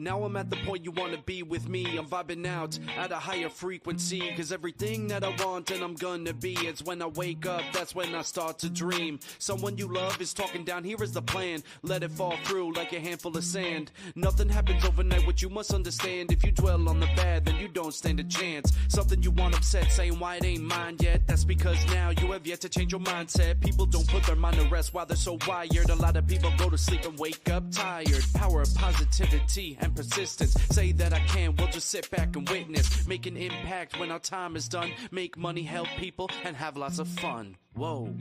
Now I'm at the point you wanna be with me. I'm vibing out at a higher frequency, cause everything that I want and I'm gonna be, it's when I wake up, that's when I start to dream. Someone you love is talking down, here is the plan. Let it fall through like a handful of sand. Nothing happens overnight, what you must understand. If you dwell on the bad, then you don't stand a chance. Something you want upset, saying why it ain't mine yet. That's because now you have yet to change your mindset. People don't put their mind to rest while they're so wired. A lot of people go to sleep and wake up tired. Power of positivity and persistence. Say that I can, we'll just sit back and witness. Make an impact when our time is done. Make money, help people, and have lots of fun. Whoa.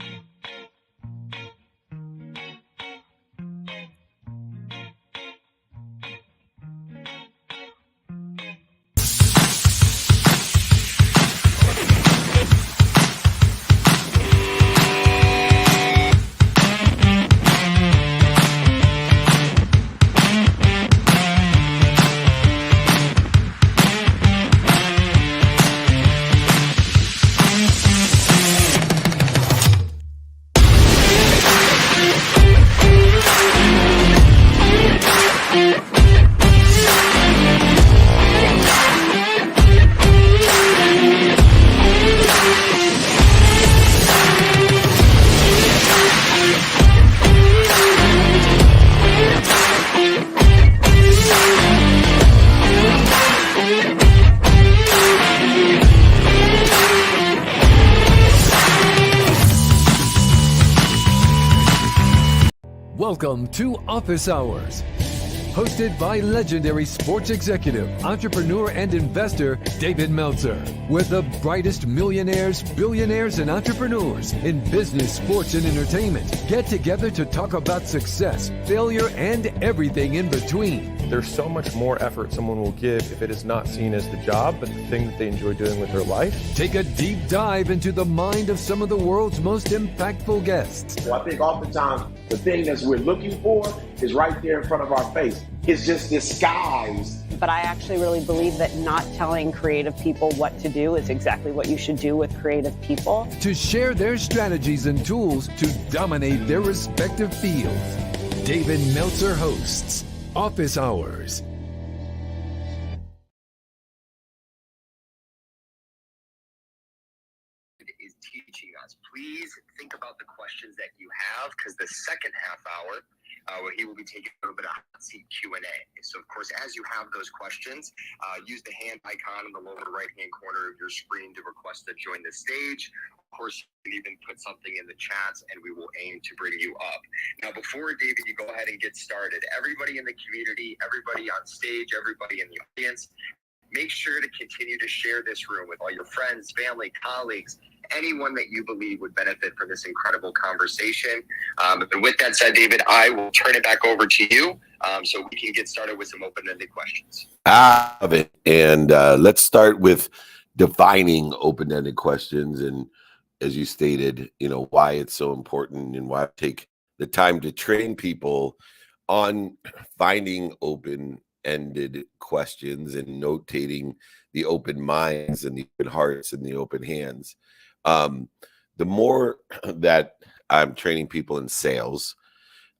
Welcome to Office Hours, hosted by legendary sports executive, entrepreneur, and investor David Meltzer, where the brightest millionaires, billionaires, and entrepreneurs in business, sports, and entertainment get together to talk about success, failure, and everything in between. There's so much more effort someone will give if it is not seen as the job, but the thing that they enjoy doing with their life. Take a deep dive into the mind of some of the world's most impactful guests. So I think oftentimes the thing that we're looking for is right there in front of our face. It's just disguised. But I actually really believe that not telling creative people what to do is exactly what you should do with creative people. To share their strategies and tools to dominate their respective fields. David Meltzer hosts Office Hours. Is teaching us. Please think about the questions that you have, because the second half hour, where he will be taking a little bit of hot seat Q&A. So, of course, as you have those questions, use the hand icon in the lower right-hand corner of your screen to request to join the stage. Of course, you can even put something in the chats, and we will aim to bring you up. Now, before, David, you go ahead and get started, everybody in the community, everybody on stage, everybody in the audience, make sure to continue to share this room with all your friends, family, colleagues, anyone that you believe would benefit from this incredible conversation. And with that said, David, I will turn it back over to you so we can get started with some open-ended questions. I love it. And let's start with defining open-ended questions. And as you stated, why it's so important and why I take the time to train people on finding open-ended questions and notating the open minds and the open hearts and the open hands. The more that I'm training people in sales,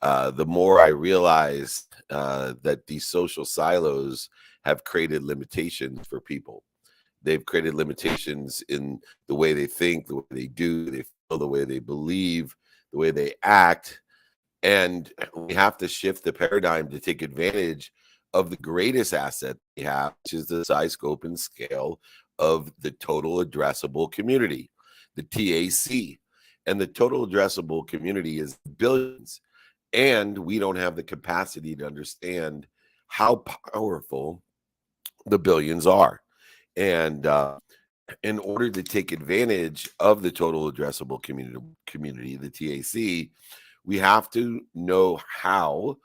the more I realize that these social silos have created limitations for people. They've created limitations in the way they think, the way they do, they feel, the way they believe, the way they act. And we have to shift the paradigm to take advantage of the greatest asset we have, which is the size, scope, and scale of the total addressable community, the TAC. And the total addressable community is billions. And we don't have the capacity to understand how powerful the billions are. And in order to take advantage of the total addressable community, the TAC, we have to know how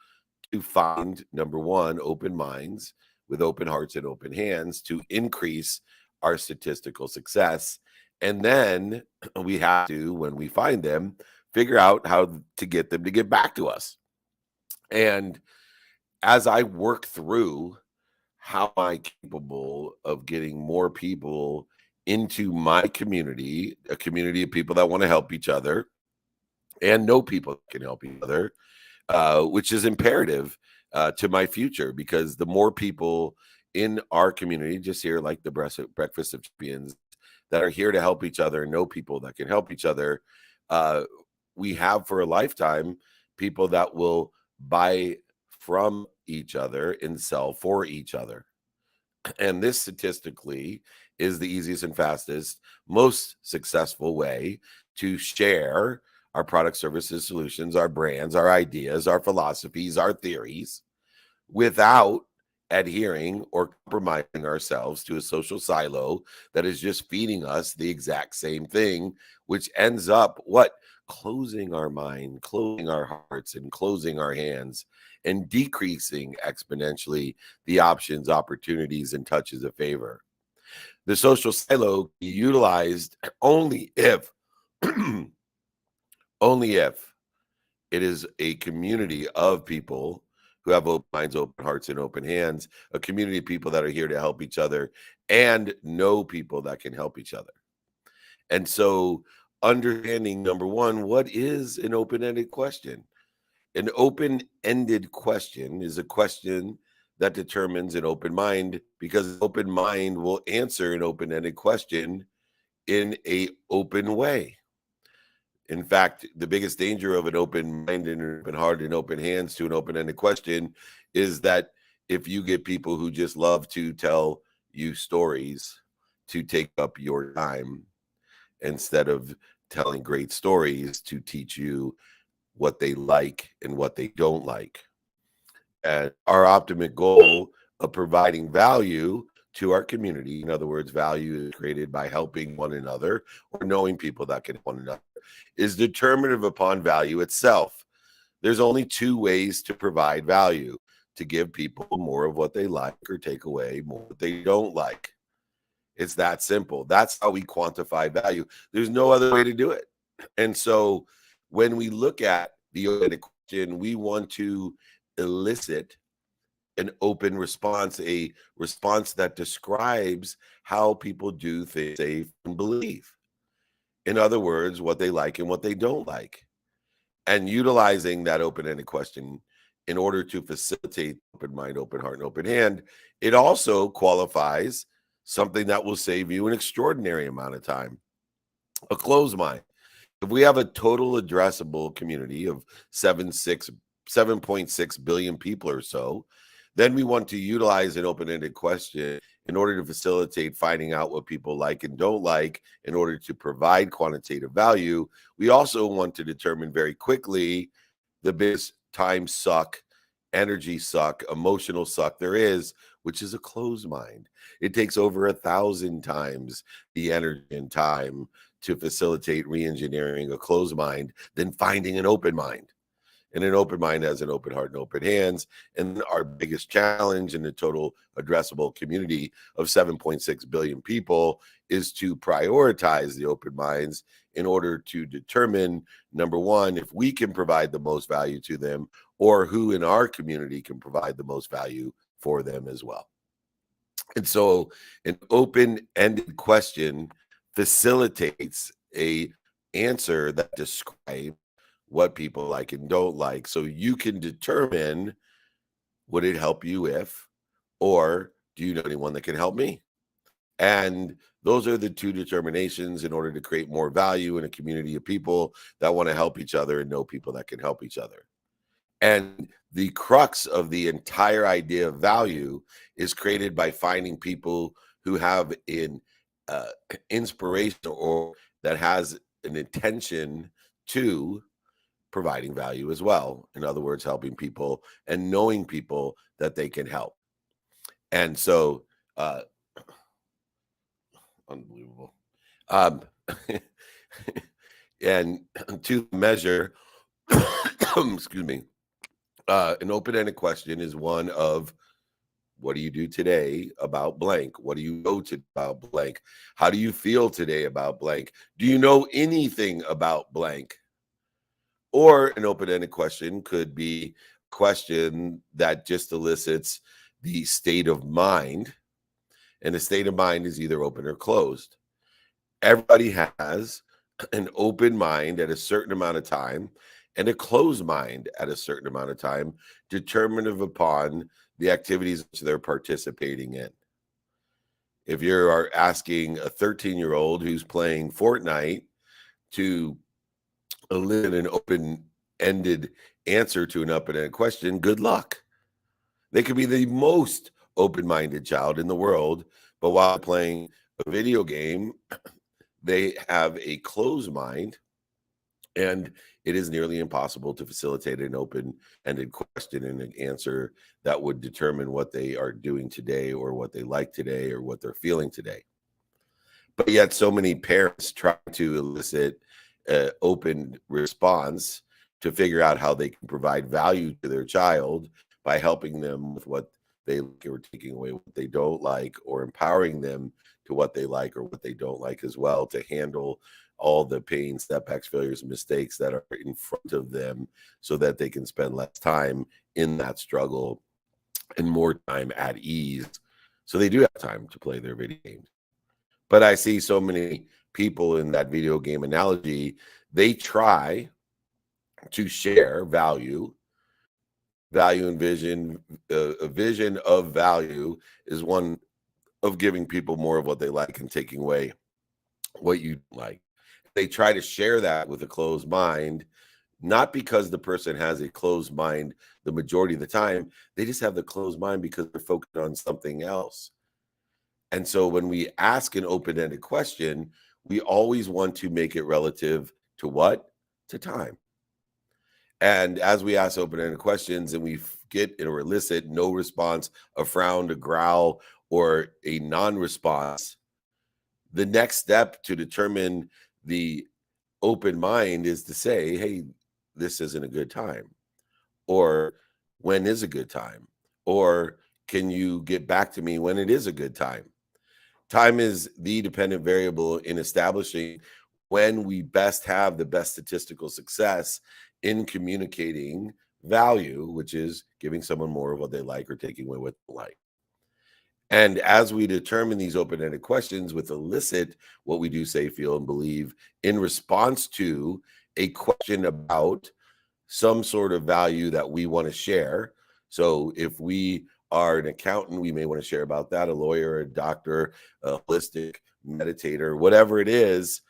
to find, number one, open minds with open hearts and open hands to increase our statistical success. And then we have to, when we find them, figure out how to get them to get back to us. And as I work through how am I capable of getting more people into my community, a community of people that want to help each other and know people that can help each other, which is imperative to my future, because the more people in our community, just here like the Breakfast of Champions, that are here to help each other and know people that can help each other, uh, we have for a lifetime people that will buy from each other and sell for each other. And this statistically is the easiest and fastest, most successful way to share our product, services, solutions, our brands, our ideas, our philosophies, our theories, without adhering or compromising ourselves to a social silo that is just feeding us the exact same thing, which ends up what? Closing our mind, closing our hearts, and closing our hands, and decreasing exponentially the options, opportunities, and touches of favor. The social silo can be utilized only if, only if it is a community of people who have open minds, open hearts, and open hands, a community of people that are here to help each other and know people that can help each other. And so, understanding number one, what is an open ended question? An open ended question is a question that determines an open mind, because an open mind will answer an open ended question in a open way. In fact, the biggest danger of an open mind and an open heart and open hands to an open ended question is that if you get people who just love to tell you stories to take up your time instead of telling great stories to teach you what they like and what they don't like. And our ultimate goal of providing value to our community, in other words, value is created by helping one another or knowing people that can help one another, is determinative upon value itself. There's only two ways to provide value: to give people more of what they like or take away more what they don't like. It's that simple. That's how we quantify value. There's no other way to do it. And so when we look at the open question, we want to elicit an open response, a response that describes how people do things they believe. In other words, what they like and what they don't like. And utilizing that open-ended question in order to facilitate open mind, open heart, and open hand, it also qualifies something that will save you an extraordinary amount of time: a closed mind. If we have a total addressable community of 7.6 billion people or so, then we want to utilize an open-ended question in order to facilitate finding out what people like and don't like in order to provide quantitative value. We also want to determine very quickly the biggest time suck, energy suck, emotional suck there is, which is a closed mind. It takes over 1,000 times the energy and time to facilitate re-engineering a closed mind than finding an open mind. And an open mind has an open heart and open hands. And our biggest challenge in the total addressable community of 7.6 billion people is to prioritize the open minds in order to determine, number one, if we can provide the most value to them, or who in our community can provide the most value for them as well. And so an open-ended question facilitates a answer that describes what people like and don't like, so you can determine, would it help you if, or do you know anyone that can help me? And those are the two determinations in order to create more value in a community of people that want to help each other and know people that can help each other. And the crux of the entire idea of value is created by finding people who have an inspiration, or that has an intention to providing value as well. In other words, helping people and knowing people that they can help. And so, unbelievable. And to measure, excuse me, an open-ended question is one of, what do you do today about blank? What do you know about blank? How do you feel today about blank? Do you know anything about blank? Or an open-ended question could be a question that just elicits the state of mind, and the state of mind is either open or closed. Everybody has an open mind at a certain amount of time, and a closed mind at a certain amount of time, determinative upon the activities which they're participating in. If you are asking a 13-year-old who's playing Fortnite to elicit an open-ended answer to an open-ended question, good luck. They could be the most open-minded child in the world, but while playing a video game, they have a closed mind, and it is nearly impossible to facilitate an open-ended question and an answer that would determine what they are doing today or what they like today or what they're feeling today. But yet so many parents try to elicit an open response to figure out how they can provide value to their child by helping them with what they like or taking away what they don't like, or empowering them to what they like or what they don't like as well, to handle all the pain, setbacks, failures, and mistakes that are in front of them so that they can spend less time in that struggle and more time at ease. So they do have time to play their video games. But I see so many people in that video game analogy, they try to share value and vision. A vision of value is one of giving people more of what they like and taking away what you like. They try to share that with a closed mind, not because the person has a closed mind the majority of the time. They just have the closed mind because they're focused on something else. And so when we ask an open-ended question, we always want to make it relative to what? To time. And as we ask open-ended questions and we get or elicit no response, a frown, a growl, or a non-response, the next step to determine the open mind is to say, hey, this isn't a good time. Or when is a good time? Or can you get back to me when it is a good time? Time is the dependent variable in establishing when we best have the best statistical success in communicating value, which is giving someone more of what they like or taking away what they like. And as we determine these open-ended questions with elicit what we do, say, feel, and believe in response to a question about some sort of value that we want to share. So if we are an accountant, we may want to share about that, a lawyer, a doctor, a holistic meditator, whatever it is.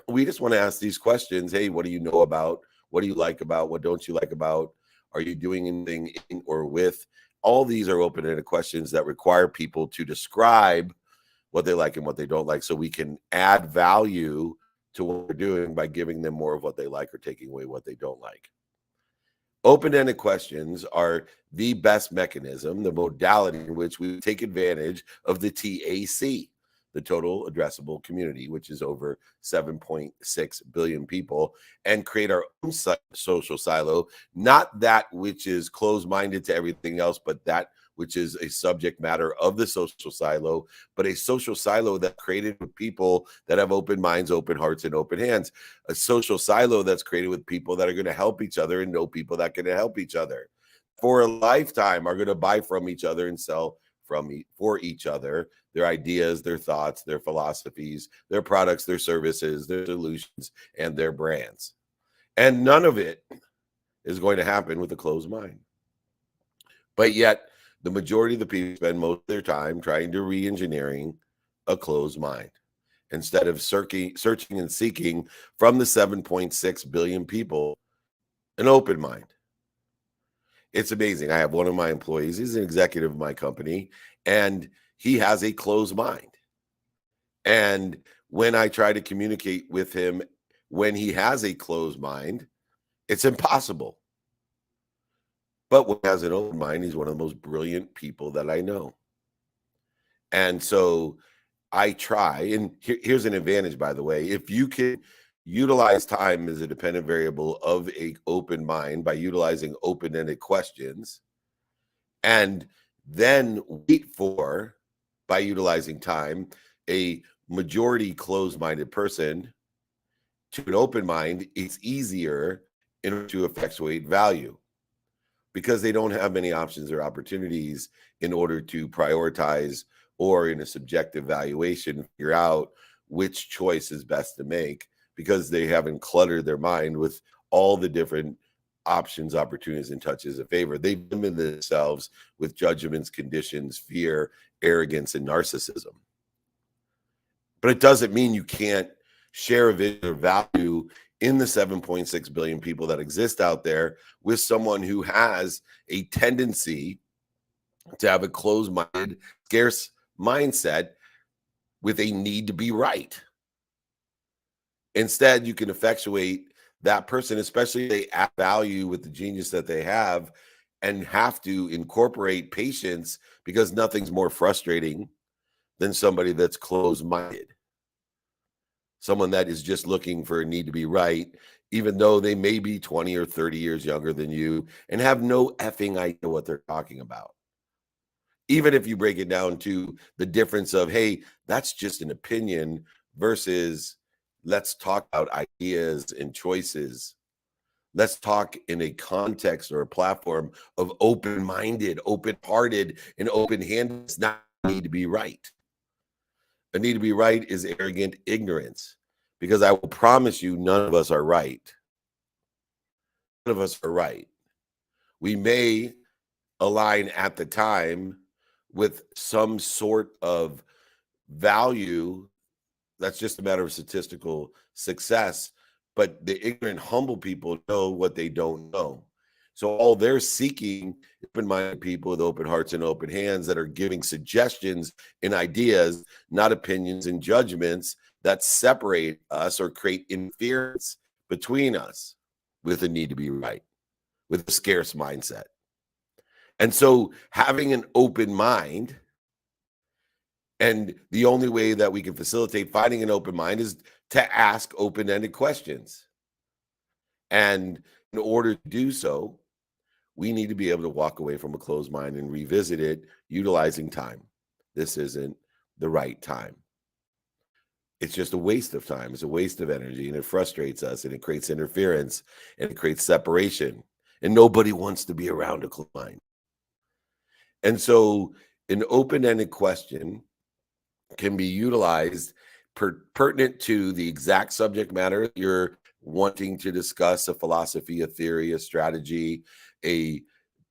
We just want to ask these questions. Hey, what do you know about? What do you like about? What don't you like about? Are you doing anything in or with? All these are open-ended questions that require people to describe what they like and what they don't like, so we can add value to what we're doing by giving them more of what they like or taking away what they don't like. Open-ended questions are the best mechanism, the modality in which we take advantage of the TAC, the total addressable community, which is over 7.6 billion people, and create our own social silo, not that which is closed-minded to everything else, but that which is a subject matter of the social silo, but a social silo that's created with people that have open minds, open hearts, and open hands. A social silo that's created with people that are going to help each other and know people that can help each other for a lifetime, are going to buy from each other and sell for each other their ideas, their thoughts, their philosophies, their products, their services, their solutions, and their brands. And none of it is going to happen with a closed mind. But yet, the majority of the people spend most of their time trying to re-engineering a closed mind instead of searching and seeking from the 7.6 billion people an open mind. It's amazing. I have one of my employees, he's an executive of my company, and he has a closed mind. And when I try to communicate with him when he has a closed mind, it's impossible. But when he has an open mind, he's one of the most brilliant people that I know. And so I try, and here's an advantage, by the way. If you can utilize time as a dependent variable of an open mind by utilizing open-ended questions, and then wait for, by utilizing time, a majority closed-minded person to an open mind, it's easier in order to effectuate value because they don't have many options or opportunities in order to prioritize or in a subjective valuation figure out which choice is best to make, because they haven't cluttered their mind with all the different options, opportunities, and touches of favor. They've limited themselves with judgments, conditions, fear, arrogance, and narcissism. But it doesn't mean you can't share a vision or value in the 7.6 billion people that exist out there with someone who has a tendency to have a closed-minded, scarce mindset with a need to be right. Instead, you can effectuate that person, especially if they add value with the genius that they have, and have to incorporate patience, because nothing's more frustrating than somebody that's closed-minded. Someone that is just looking for a need to be right, even though they may be 20 or 30 years younger than you and have no effing idea what they're talking about. Even if you break it down to the difference of, hey, that's just an opinion versus let's talk about ideas and choices. Let's talk in a context or a platform of open-minded, open-hearted, and open-handed. It's not a need to be right. A need to be right is arrogant ignorance, because I will promise you, none of us are right. None of us are right. We may align at the time with some sort of value. That's just a matter of statistical success. But the ignorant, humble people know what they don't know. So all they're seeking, open-minded people with open hearts and open hands that are giving suggestions and ideas, not opinions and judgments that separate us or create interference between us with a need to be right, with a scarce mindset. And so having an open mind, and the only way that we can facilitate finding an open mind is to ask open-ended questions. And in order to do so, we need to be able to walk away from a closed mind and revisit it utilizing time. This isn't the right time. It's just a waste of time. It's a waste of energy, and it frustrates us, and it creates interference, and it creates separation. And nobody wants to be around a closed mind. And so an open-ended question can be utilized pertinent to the exact subject matter you're wanting to discuss: a philosophy, a theory, a strategy, a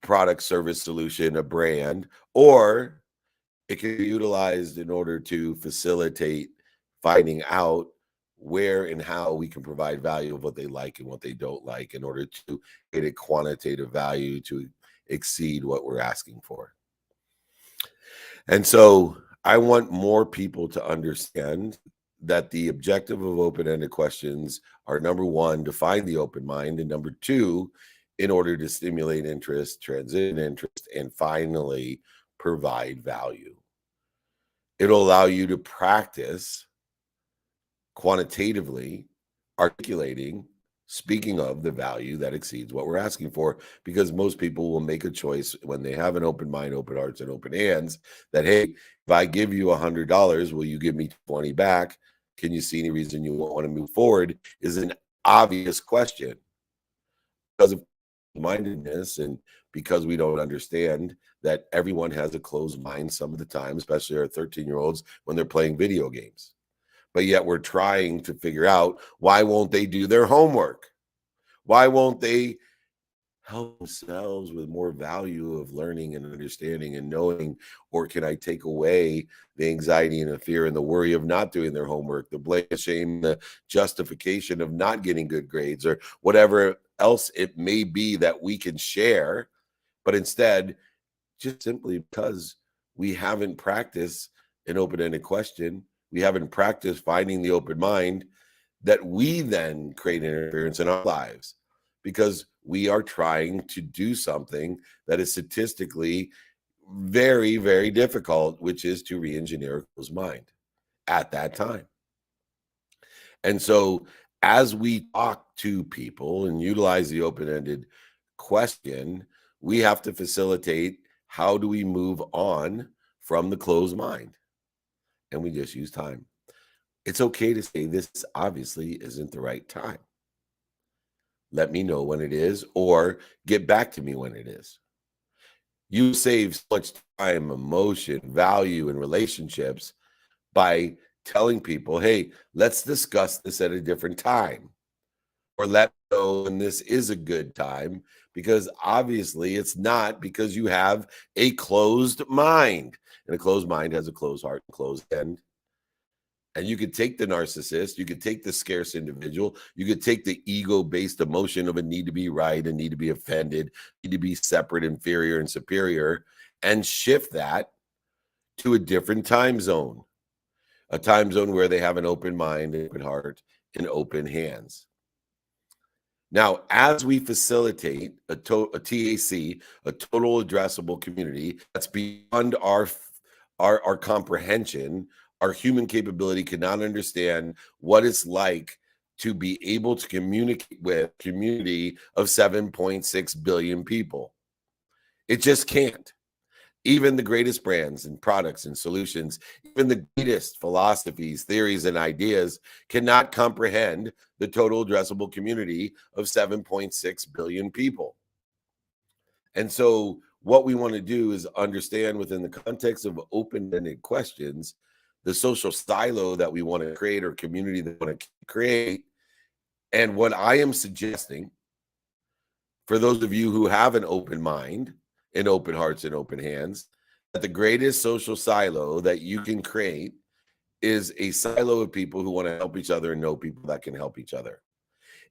product, service, solution, a brand, or it can be utilized in order to facilitate finding out where and how we can provide value of what they like and what they don't like in order to get a quantitative value to exceed what we're asking for. And so I want more people to understand that the objective of open-ended questions are, number one, to find the open mind, and number two, in order to stimulate interest, transition interest, and finally provide value. It'll allow you to practice quantitatively articulating, speaking of the value that exceeds what we're asking for, because most people will make a choice when they have an open mind, open hearts, and open hands that, hey, if I give you $100, will you give me 20 back? Can you see any reason you won't want to move forward? Is an obvious question. Because of mindedness, and because we don't understand that everyone has a closed mind some of the time, especially our 13-year-olds when they're playing video games. But yet we're trying to figure out, why won't they do their homework? Why won't they help themselves with more value of learning and understanding and knowing? Or can I take away the anxiety and the fear and the worry of not doing their homework, the blame, the shame, the justification of not getting good grades, or whatever else it may be that we can share? But instead, just simply because we haven't practiced an open-ended question, we haven't practiced finding the open mind, that we then create interference in our lives, because we are trying to do something that is statistically very, very difficult, which is to re-engineer a closed mind at that time. And so as we talk to people and utilize the open-ended question, we have to facilitate, how do we move on from the closed mind? And we just use time. It's okay to say, this obviously isn't the right time. Let me know when it is, or get back to me when it is. You save so much time, emotion, value, and relationships by telling people, hey, let's discuss this at a different time. or let me know when this is a good time, because obviously it's not, because you have a closed mind. And a closed mind has a closed heart and closed end. And you could take the narcissist, you could take the scarce individual, you could take the ego-based emotion of a need to be right, a need to be offended, need to be separate, inferior, and superior, and shift that to a different time zone, a time zone where they have an open mind, an open heart, and open hands. Now, as we facilitate a TAC, a total addressable community that's beyond our comprehension, our human capability cannot understand what it's like to be able to communicate with a community of 7.6 billion people. It just can't. Even the greatest brands and products and solutions, even the greatest philosophies, theories, and ideas cannot comprehend the total addressable community of 7.6 billion people. And so what we want to do is understand, within the context of open-ended questions, the social silo that we want to create, or community that we want to create. And what I am suggesting, for those of you who have an open mind and open hearts and open hands, that the greatest social silo that you can create is a silo of people who want to help each other and know people that can help each other.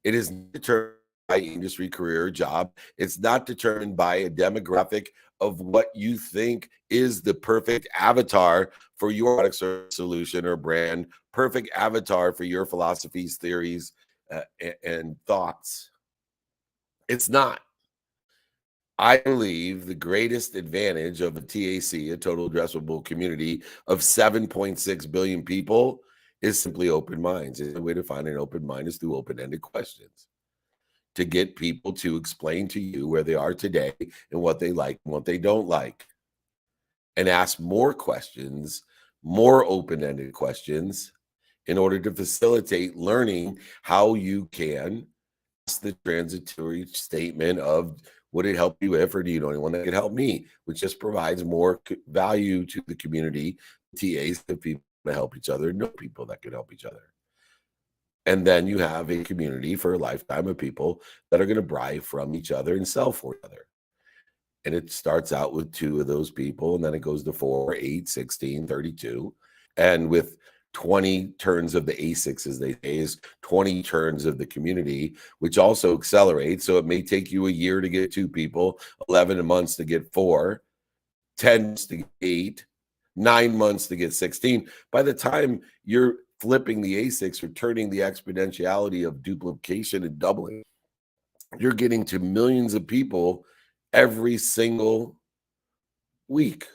It is determined by industry, career, job. It's not determined by a demographic of what you think is the perfect avatar for your product or solution or brand, perfect avatar for your philosophies, theories, and thoughts. It's not. I believe the greatest advantage of a TAC, a total addressable community of 7.6 billion people, is simply open minds. The way to find an open mind is through open-ended questions, to get people to explain to you where they are today and what they like and what they don't like, and ask more questions, more open-ended questions, in order to facilitate learning how you can ask the transitory statement of, would it help you if, or do you know anyone that could help me? Which just provides more value to the community, TAs, the people to help each other, know people that can help each other. And then you have a community for a lifetime of people that are going to buy from each other and sell for each other. And it starts out with 2 of those people, and then it goes to 4, 8, 16, 32. And with 20 turns of the ASICs, as they say, is 20 turns of the community, which also accelerates. So it may take you a year to get 2 people, 11 months to get 4, 10 months to get 8, 9 months to get 16. By the time you're flipping the ASICs or turning the exponentiality of duplication and doubling, you're getting to millions of people every single week,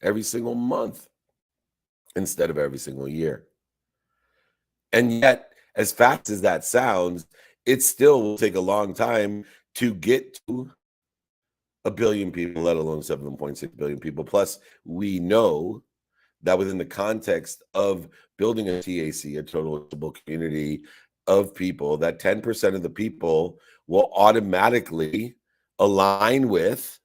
every single month, instead of every single year. And yet, as fast as that sounds, it still will take a long time to get to a billion people, let alone 7.6 billion people. Plus, we know that within the context of building a TAC, a total addressable community of people, that 10% of the people will automatically align with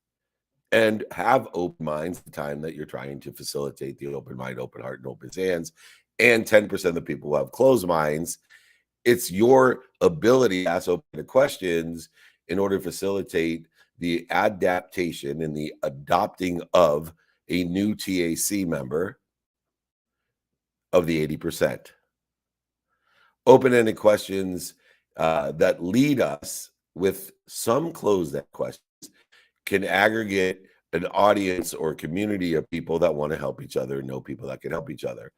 and have open minds at the time that you're trying to facilitate the open mind, open heart, and open hands. And 10% of the people who have closed minds. It's your ability to ask open questions in order to facilitate the adaptation and the adopting of a new TAC member of the 80%. Open-ended questions that lead us with some closed-ended questions can aggregate an audience or community of people that want to help each other and know people that can help each other.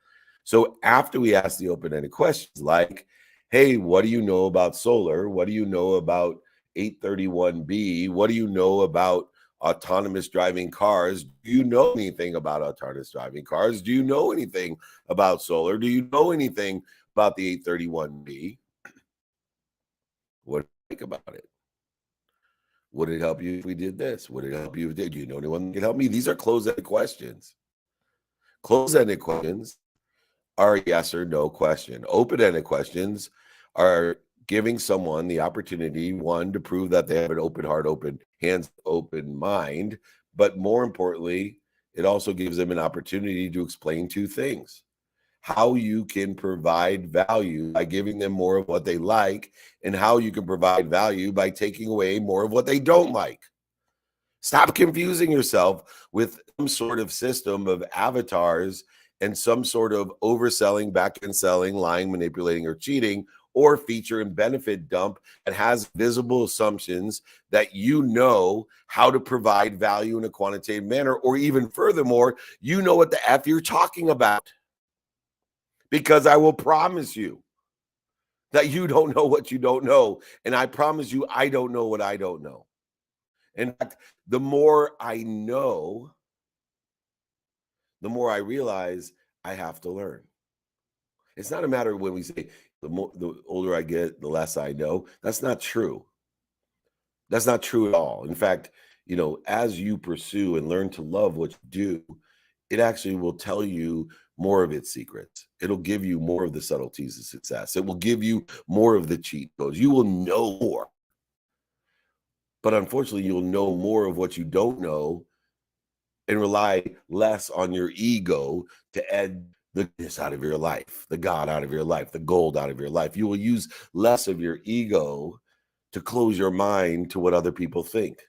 So after we ask the open-ended questions like, hey, what do you know about solar? What do you know about 831B? What do you know about autonomous driving cars? Do you know anything about autonomous driving cars? Do you know anything about solar? Do you know anything about the 831B? What do you think about it? Would it help you if we did this? Would it help you if did? Do you know anyone that can help me? These are closed-ended questions. Closed-ended questions are a yes or no question. Open-ended questions are giving someone the opportunity, one, to prove that they have an open heart, open hands, open mind, but more importantly, it also gives them an opportunity to explain 2 things: how you can provide value by giving them more of what they like, and how you can provide value by taking away more of what they don't like. Stop confusing yourself with some sort of system of avatars and some sort of overselling, back end selling, lying, manipulating, or cheating, or feature and benefit dump that has visible assumptions that you know how to provide value in a quantitative manner, or even furthermore, you know what the F you're talking about. Because I will promise you that you don't know what you don't know. And I promise you, I don't know what I don't know. In fact, the more I know, the more I realize I have to learn. It's not a matter of when we say the older I get, the less I know. That's not true. That's not true at all. In fact, as you pursue and learn to love what you do, it actually will tell you more of its secrets. It'll give you more of the subtleties of success. It will give you more of the cheat codes. You will know more. But unfortunately, you'll know more of what you don't know and rely less on your ego to add the goodness out of your life, the God out of your life, the gold out of your life. You will use less of your ego to close your mind to what other people think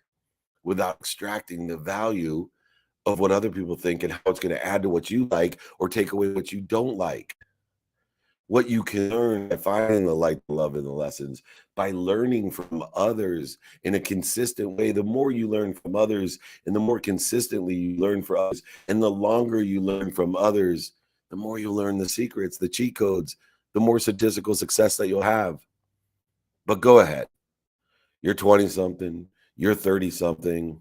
without extracting the value of what other people think and how it's going to add to what you like or take away what you don't like. What you can learn by finding the light, the love, and the lessons, by learning from others in a consistent way. The more you learn from others and the more consistently you learn from others, and the longer you learn from others, the more you learn the secrets, the cheat codes, the more statistical success that you'll have. But go ahead. You're 20-something, you're 30-something.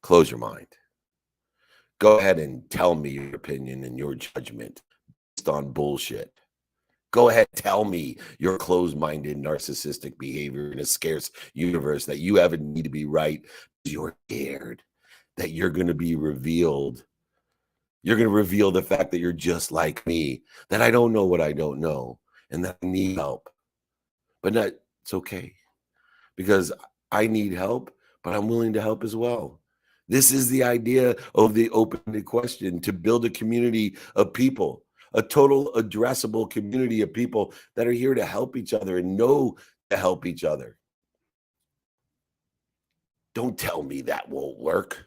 Close your mind. Go ahead and tell me your opinion and your judgment based on bullshit. Go ahead, tell me your closed-minded, narcissistic behavior in a scarce universe that you have a need to be right. You're scared that you're going to be revealed. You're going to reveal the fact that you're just like me, that I don't know what I don't know, and that I need help. But it's okay, because I need help, but I'm willing to help as well. This is the idea of the open-ended question, to build a community of people, a total addressable community of people that are here to help each other and know to help each other. Don't tell me that won't work.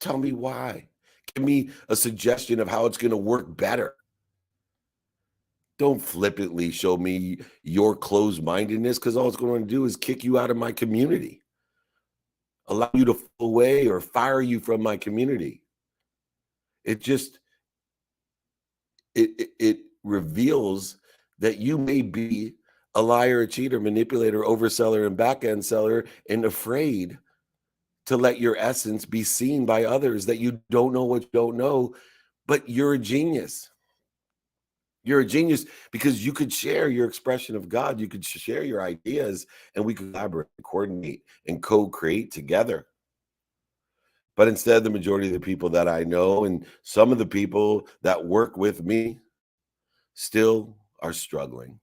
Tell me why. Give me a suggestion of how it's going to work better. Don't flippantly show me your closed-mindedness, because all it's going to do is kick you out of my community, allow you to fall away or fire you from my community. It just it reveals that you may be a liar, a cheater, manipulator, overseller, and back-end seller, and afraid to let your essence be seen by others, that you don't know what you don't know, but you're a genius. You're a genius because you could share your expression of God. You could share your ideas, and we could collaborate, coordinate, and co-create together. But instead, the majority of the people that I know and some of the people that work with me still are struggling.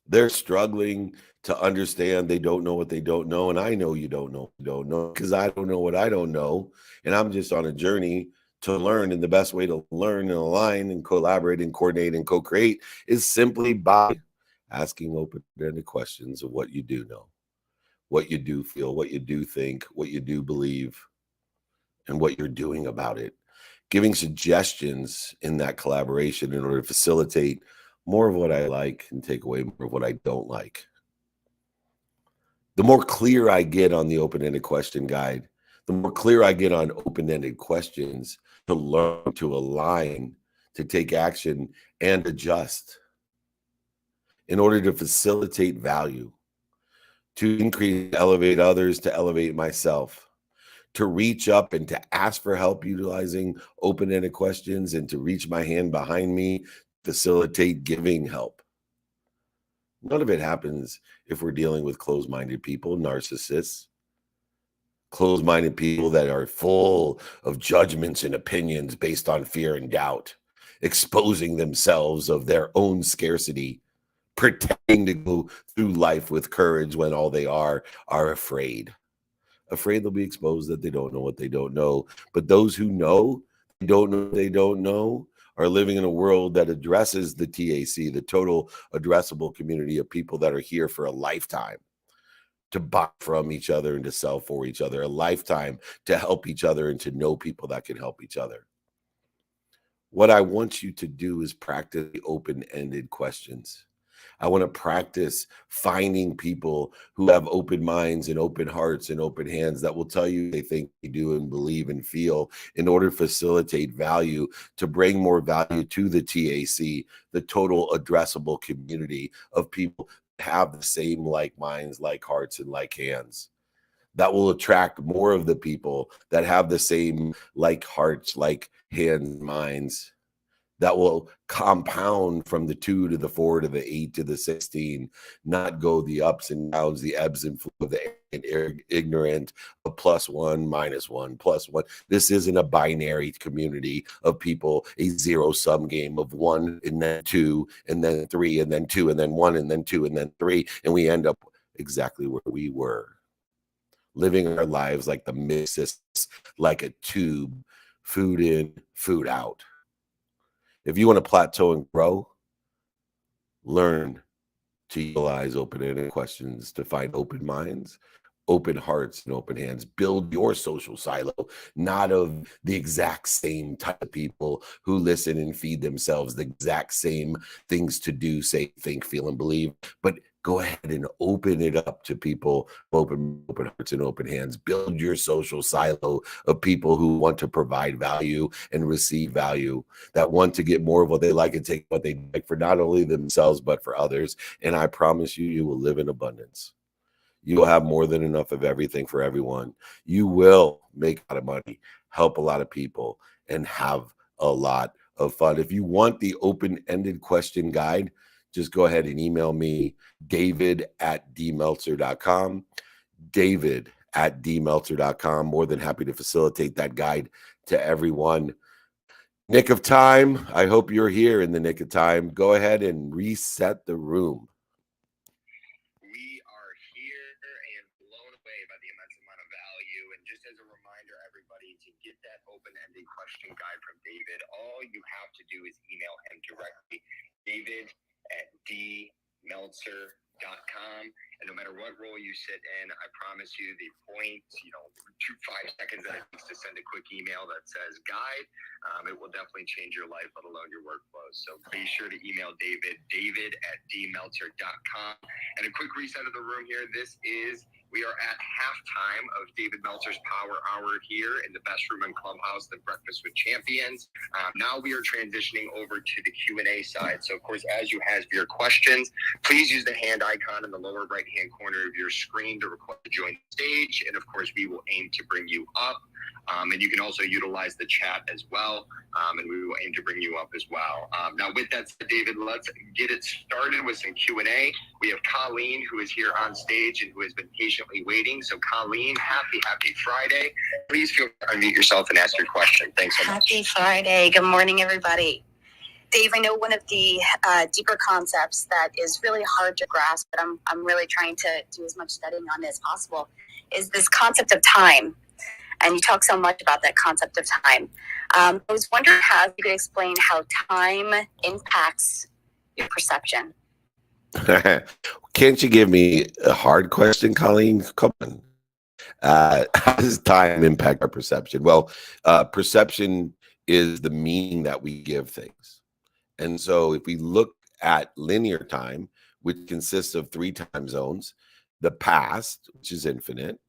They're struggling to understand they don't know what they don't know. And I know you don't know what you don't know, because I don't know what I don't know. And I'm just on a journey to learn. And the best way to learn and align and collaborate and coordinate and co-create is simply by asking open-ended questions of what you do know, what you do feel, what you do think, what you do believe, and what you're doing about it. Giving suggestions in that collaboration in order to facilitate more of what I like and take away more of what I don't like. The more clear I get on the open-ended question guide, the more clear I get on open-ended questions to learn, to align, to take action and adjust in order to facilitate value, to increase, elevate others, to elevate myself, to reach up and to ask for help utilizing open-ended questions, and to reach my hand behind me, facilitate giving help. None of it happens if we're dealing with closed-minded people, narcissists, closed-minded people that are full of judgments and opinions based on fear and doubt, exposing themselves of their own scarcity, pretending to go through life with courage when all they are afraid. Afraid they'll be exposed, that they don't know what they don't know. But those who know they don't know what they don't know are living in a world that addresses the TAC, the total addressable community of people that are here for a lifetime, to buy from each other and to sell for each other, a lifetime to help each other and to know people that can help each other. What I want you to do is practice the open-ended questions. I want to practice finding people who have open minds and open hearts and open hands that will tell you they think, they do, and believe and feel in order to facilitate value, to bring more value to the TAC, the total addressable community of people that have the same like minds, like hearts, and like hands. That will attract more of the people that have the same like hearts, like hands, minds, that will compound from the 2 to the 4 to the 8 to the 16, not go the ups and downs, the ebbs and flows of the ignorant of +1, -1, +1. This isn't a binary community of people, a zero-sum game of 1 and then 2 and then 3 and then 2 and then 1 and then 2 and then 3, and we end up exactly where we were, living our lives like the missus, like a tube, food in, food out. If you want to plateau and grow, learn to utilize open-ended questions to find open minds, open hearts, and open hands. Build your social silo, not of the exact same type of people who listen and feed themselves the exact same things to do, say, think, feel, and believe, but go ahead and open it up to people, open hearts and open hands. Build your social silo of people who want to provide value and receive value, that want to get more of what they like and take what they like for not only themselves, but for others. And I promise you, you will live in abundance. You will have more than enough of everything for everyone. You will make a lot of money, help a lot of people, and have a lot of fun. If you want the open-ended question guide, just go ahead and email me, david@dmeltzer.com, david@dmeltzer.com. More than happy to facilitate that guide to everyone. Nick of time, I hope you're here in the nick of time. Go ahead and reset the room. We are here and blown away by the immense amount of value. And just as a reminder, everybody, to get that open-ended question guide from David, all you have to do is email him directly, david@dmeltzer.com. And no matter what role you sit in, I promise you the points, 5 seconds that it takes to send a quick email that says guide, it will definitely change your life, let alone your workflows. So be sure to email david@dmeltzer.com. And a quick reset of the room here. We are at halftime of David Meltzer's Power Hour here in the best room in Clubhouse, the Breakfast with Champions. Now we are transitioning over to the Q&A side. So, of course, as you have your questions, please use the hand icon in the lower right-hand corner of your screen to request to join the stage. And, of course, we will aim to bring you up. And you can also utilize the chat as well, and we will aim to bring you up as well. Now, with that said, David, let's get it started with some Q&A. We have Colleen, who is here on stage and who has been patiently waiting. So, Colleen, happy Friday. Please feel free to unmute yourself and ask your question. Thanks so much. Happy Friday. Good morning, everybody. Dave, I know one of the deeper concepts that is really hard to grasp, but I'm really trying to do as much studying on it as possible, is this concept of time. And you talk so much about that concept of time. I was wondering how you could explain how time impacts your perception. Can't you give me a hard question, Colleen? Come on. How does time impact our perception? Well, perception is the meaning that we give things. And so if we look at linear time, which consists of 3 time zones, the past, which is infinite,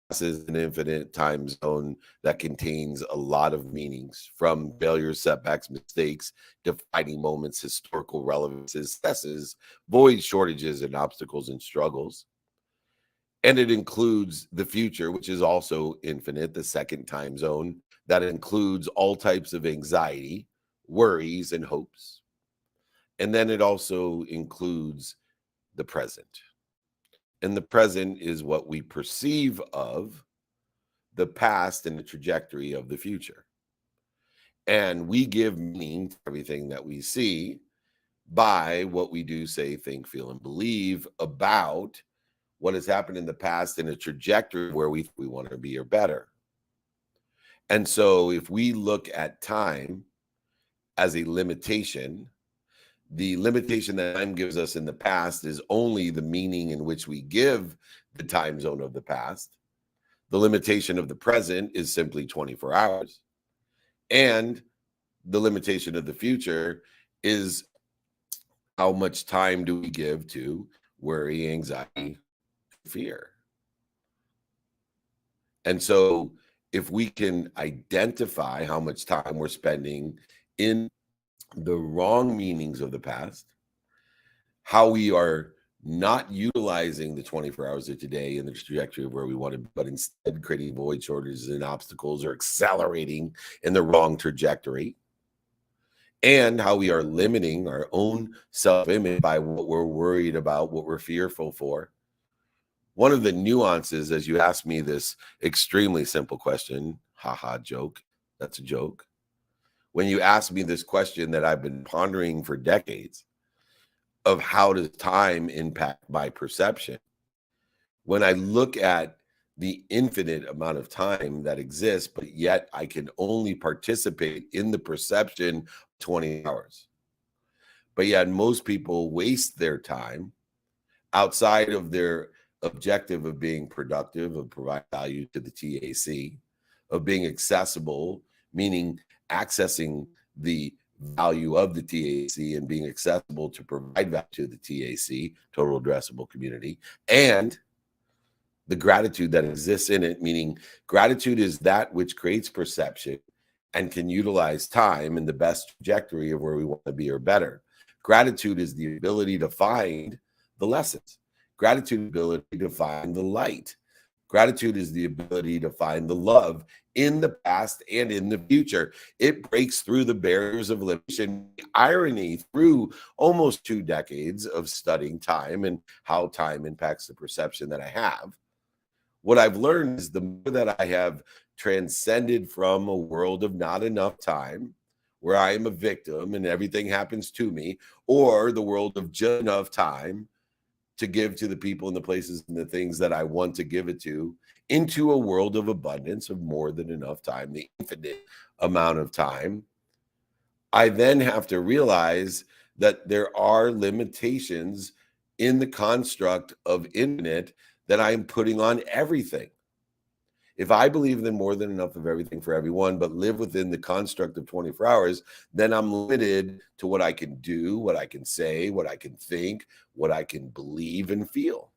this is an infinite time zone that contains a lot of meanings, from failures, setbacks, mistakes, defining moments, historical relevances, successes, voids, shortages, and obstacles and struggles. And it includes the future, which is also infinite, the second time zone, that includes all types of anxiety, worries, and hopes. And then it also includes the present. And the present is what we perceive of the past and the trajectory of the future. And we give meaning to everything that we see by what we do, say, think, feel, and believe about what has happened in the past and a trajectory where we want to be or better. And so if we look at time as a limitation. The limitation that time gives us in the past is only the meaning in which we give the time zone of the past. The limitation of the present is simply 24 hours. And the limitation of the future is how much time do we give to worry, anxiety, fear. And so if we can identify how much time we're spending in the wrong meanings of the past, how we are not utilizing the 24 hours of today in the trajectory of where we want to be, but instead creating void shortages and obstacles or accelerating in the wrong trajectory, and how we are limiting our own self-image by what we're worried about, what we're fearful for. One of the nuances, as you asked me this extremely simple question, haha, joke, that's a joke. When you ask me this question that I've been pondering for decades, of how does time impact my perception? When I look at the infinite amount of time that exists, but yet I can only participate in the perception 20 hours. But yet most people waste their time outside of their objective of being productive, of provide value to the TAC, of being accessible, meaning accessing the value of the TAC and being accessible to provide value to the TAC, total addressable community, and the gratitude that exists in it, meaning gratitude is that which creates perception and can utilize time in the best trajectory of where we want to be or better. Gratitude is the ability to find the lessons. Gratitude is the ability to find the light. Gratitude is the ability to find the love in the past and in the future. It breaks through the barriers of limitation. Irony, through almost 2 decades of studying time and how time impacts the perception that I have, what I've learned is the more that I have transcended from a world of not enough time, where I am a victim and everything happens to me, or the world of just enough time to give to the people and the places and the things that I want to give it to, into a world of abundance of more than enough time, the infinite amount of time, I then have to realize that there are limitations in the construct of infinite that I am putting on everything. If I believe in more than enough of everything for everyone, but live within the construct of 24 hours, then I'm limited to what I can do, what I can say, what I can think, what I can believe and feel.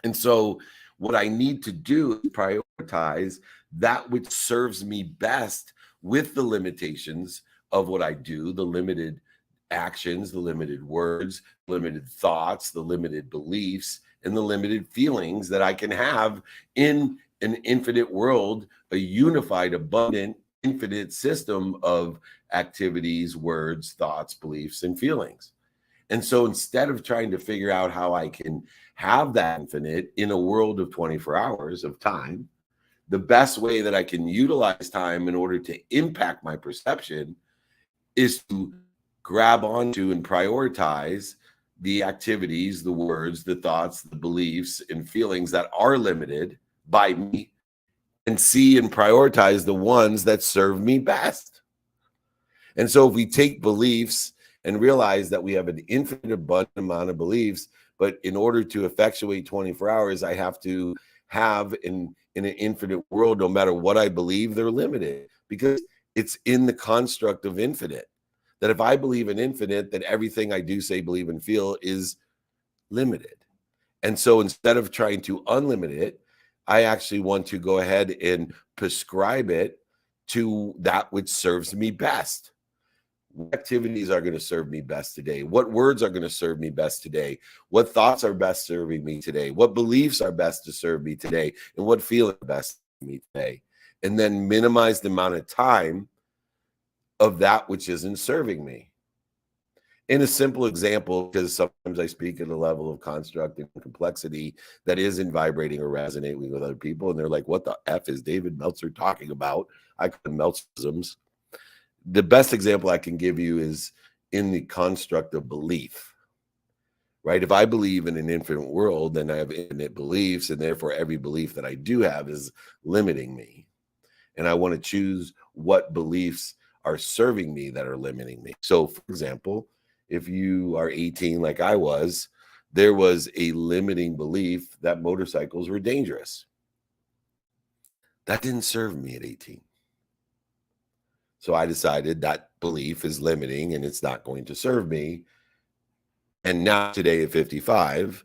And so what I need to do is prioritize that which serves me best with the limitations of what I do, the limited actions, the limited words, limited thoughts, the limited beliefs, and the limited feelings that I can have in an infinite world, a unified, abundant, infinite system of activities, words, thoughts, beliefs, and feelings. And so instead of trying to figure out how I can have that infinite in a world of 24 hours of time, the best way that I can utilize time in order to impact my perception is to grab onto and prioritize the activities, the words, the thoughts, the beliefs, and feelings that are limited by me, and see and prioritize the ones that serve me best. And so if we take beliefs and realize that we have an infinite abundant amount of beliefs, but in order to effectuate 24 hours, I have to have in an infinite world, no matter what I believe, they're limited, because it's in the construct of infinite. That if I believe in infinite, then everything I do, say, believe, and feel is limited. And so instead of trying to unlimit it, I actually want to go ahead and prescribe it to that which serves me best. What activities are going to serve me best today? What words are going to serve me best today? What thoughts are best serving me today? What beliefs are best to serve me today? And what feelings are best to me today? And then minimize the amount of time of that which isn't serving me. In a simple example, because sometimes I speak at a level of construct and complexity that isn't vibrating or resonating with other people, and they're like, what the F is David Meltzer talking about? I call them Meltzerisms. The best example I can give you is in the construct of belief, right? If I believe in an infinite world, then I have infinite beliefs, and therefore every belief that I do have is limiting me. And I want to choose what beliefs are serving me that are limiting me. So, for example, if you are 18 like I was, there was a limiting belief that motorcycles were dangerous. That didn't serve me at 18. So I decided that belief is limiting and it's not going to serve me. And now today at 55,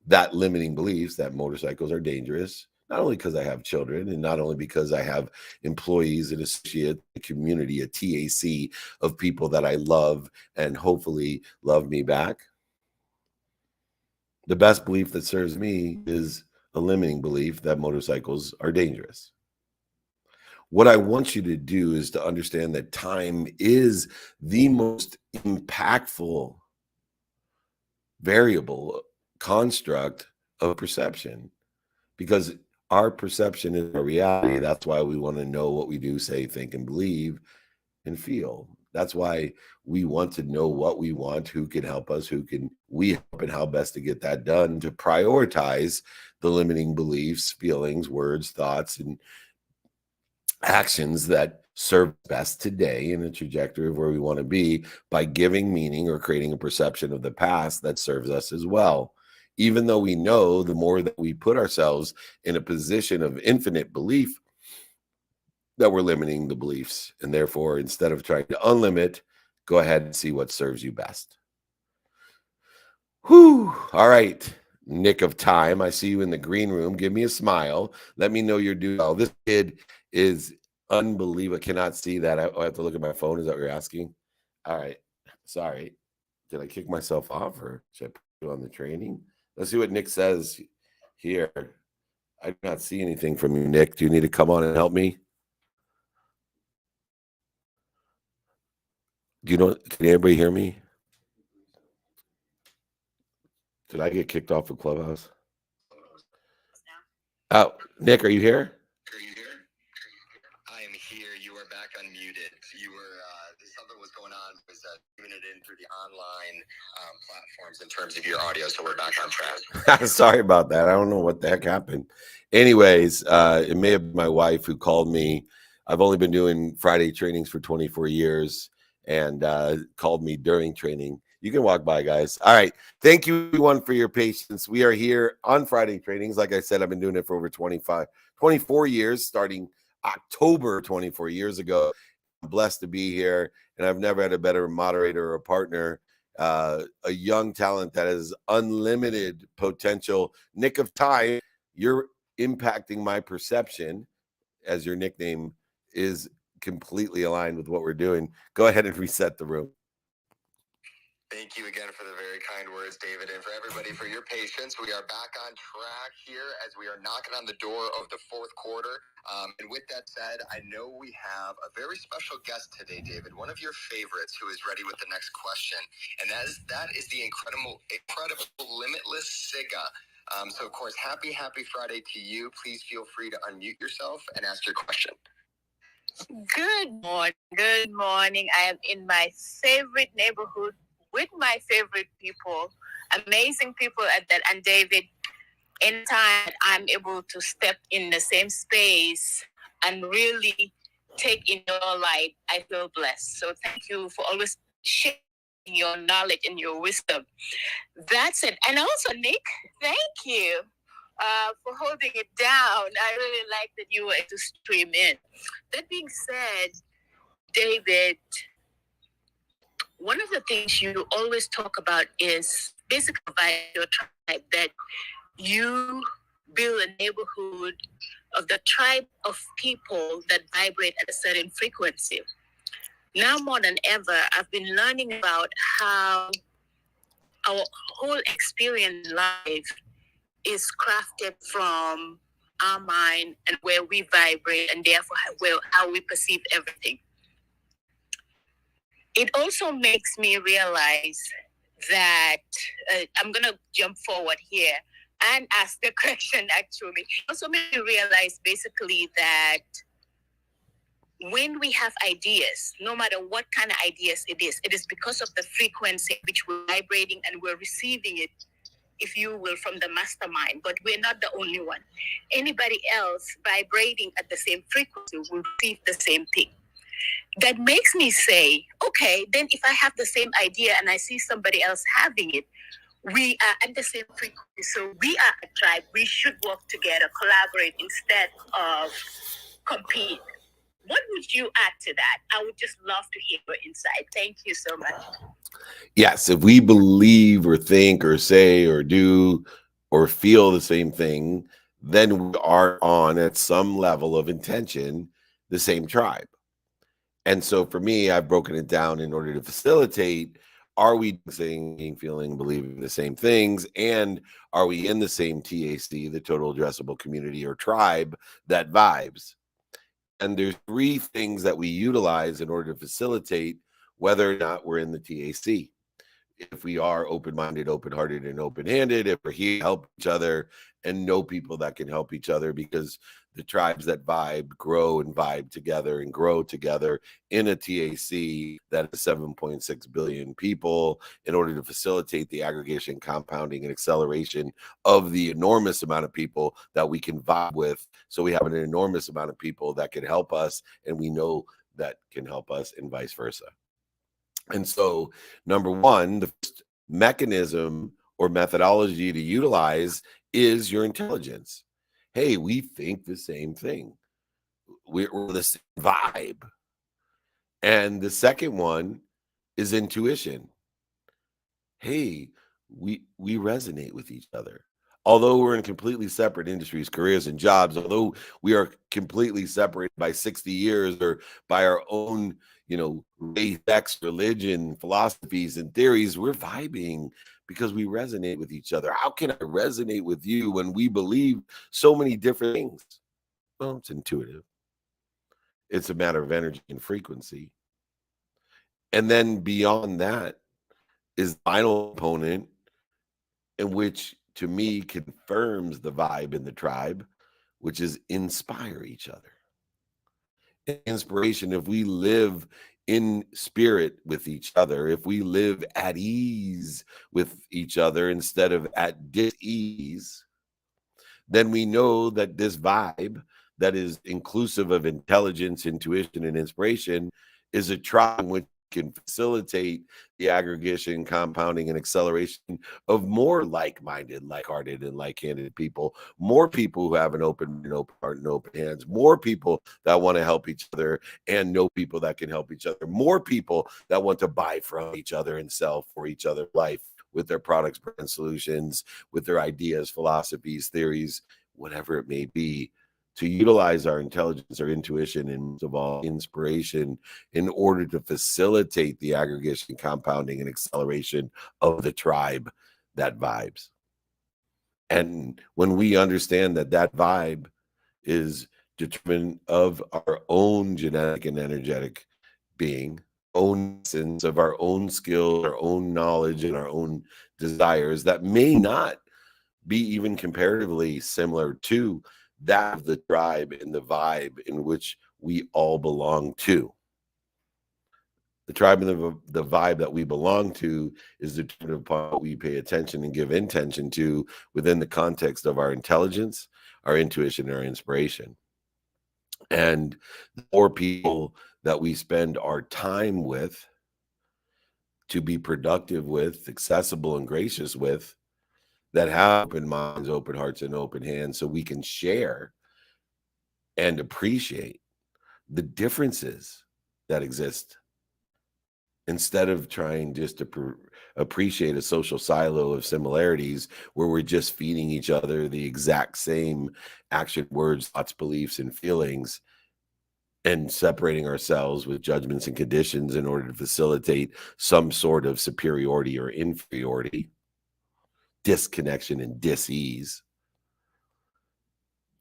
that limiting beliefs that motorcycles are dangerous, not only because I have children and not only because I have employees and associates, a community, a TAC of people that I love and hopefully love me back. The best belief that serves me is a limiting belief that motorcycles are dangerous. What I want you to do is to understand that time is the most impactful variable construct of perception, because our perception is our reality. That's why we want to know what we do, say, think, and believe and feel. That's why we want to know what we want, who can help us, who can we help, and how best to get that done, to prioritize the limiting beliefs, feelings, words, thoughts, and actions that serve best today in the trajectory of where we want to be by giving meaning or creating a perception of the past that serves us as well. Even though we know the more that we put ourselves in a position of infinite belief, that we're limiting the beliefs. And therefore, instead of trying to unlimit, go ahead and see what serves you best. Whew. All right. Nick of time. I see you in the green room. Give me a smile. Let me know you're doing well. This kid is unbelievable. I cannot see that. I have to look at my phone. Is that what you're asking? All right. Sorry. Did I kick myself off or should I put you on the training? Let's see what Nick says here. I do not see anything from you, Nick. Do you need to come on and help me? Do you know? Can anybody hear me? Did I get kicked off of Clubhouse? Oh, Nick, are you here? Are you here? I am here. You are back unmuted. You were something was going on. Was doing it in through the online platforms in terms of your audio. So we're back on track. Sorry about that. I don't know what the heck happened. Anyways, it may have been my wife who called me. I've only been doing Friday trainings for 24 years and called me during training. You can walk by, guys. All right. Thank you, everyone, for your patience. We are here on Friday trainings. Like I said, I've been doing it for over 24 years, starting October 24 years ago. I'm blessed to be here, and I've never had a better moderator or a partner, a young talent that has unlimited potential. Nick of time, you're impacting my perception, as your nickname is completely aligned with what we're doing. Go ahead and reset the room. Thank you again for the very kind words, David, and for everybody for your patience. We are back on track here as we are knocking on the door of the fourth quarter. And with that said, I know we have a very special guest today, David, one of your favorites who is ready with the next question. And that is the incredible Limitless Siga. So, of course, happy Friday to you. Please feel free to unmute yourself and ask your question. Good morning. Good morning. I am in my favorite neighborhood with my favorite people, amazing people at that. And David, anytime I'm able to step in the same space and really take in your light, I feel blessed. So thank you for always sharing your knowledge and your wisdom. That's it. And also, Nick, thank you for holding it down. I really like that you were able to stream in. That being said, David, one of the things you always talk about is basically by your tribe, that you build a neighborhood of the tribe of people that vibrate at a certain frequency. Now more than ever, I've been learning about how our whole experience in life is crafted from our mind and where we vibrate, and therefore how we perceive everything. It also makes me realize that I'm going to jump forward here and ask the question, actually. It also made me realize basically that when we have ideas, no matter what kind of ideas it is because of the frequency which we're vibrating and we're receiving it, if you will, from the mastermind. But we're not the only one. Anybody else vibrating at the same frequency will receive the same thing. that makes me say, okay, then if I have the same idea and I see somebody else having it, we are at the same frequency. So we are a tribe. We should work together, collaborate instead of compete. What would you add to that? I would just love to hear your insight. Thank you so much. Yes, if we believe or think or say or do or feel the same thing, then we are on at some level of intention the same tribe. And so for me, I've broken it down in order to facilitate, are we saying, feeling, believing the same things? And are we in the same TAC, the total addressable community or tribe that vibes? And there's three things that we utilize in order to facilitate whether or not we're in the TAC. If we are open-minded, open-hearted, and open-handed, if we're here to help each other and know people that can help each other, because the tribes that vibe grow and vibe together and grow together in a TAC that is 7.6 billion people in order to facilitate the aggregation, compounding, and acceleration of the enormous amount of people that we can vibe with. So we have an enormous amount of people that can help us, and we know that can help us, and vice versa. And so, number one, the first mechanism or methodology to utilize is your intelligence. Hey, we think the same thing. We're the same vibe. And the second one is intuition. Hey, we resonate with each other. Although we're in completely separate industries, careers, and jobs, although we are completely separated by 60 years or by our own, race, sex, religion, philosophies, and theories, we're vibing because we resonate with each other. How can I resonate with you when we believe so many different things? Well, it's intuitive. It's a matter of energy and frequency. And then beyond that is the final component, in which to me confirms the vibe in the tribe, which is inspire each other. Inspiration, if we live in spirit with each other, if we live at ease with each other instead of at dis-ease, then we know that this vibe that is inclusive of intelligence, intuition, and inspiration is a tribe which can facilitate the aggregation, compounding, and acceleration of more like-minded, like-hearted, and like-handed people, more people who have an open heart and open hands, more people that want to help each other and know people that can help each other, more people that want to buy from each other and sell for each other life with their products, brand solutions, with their ideas, philosophies, theories, whatever it may be, to utilize our intelligence, our intuition, and most of all, inspiration in order to facilitate the aggregation, compounding, and acceleration of the tribe that vibes. And when we understand that that vibe is determined of our own genetic and energetic being, own sense of our own skill, our own knowledge, and our own desires that may not be even comparatively similar to that of the tribe and the vibe in which we all belong to. The tribe and the vibe that we belong to is determined upon what we pay attention and give intention to within the context of our intelligence, our intuition, our inspiration. And the more people that we spend our time with, to be productive with, accessible and gracious with, that have open minds, open hearts, and open hands, so we can share and appreciate the differences that exist instead of trying just to appreciate a social silo of similarities where we're just feeding each other the exact same action, words, thoughts, beliefs, and feelings, and separating ourselves with judgments and conditions in order to facilitate some sort of superiority or inferiority, disconnection, and dis-ease.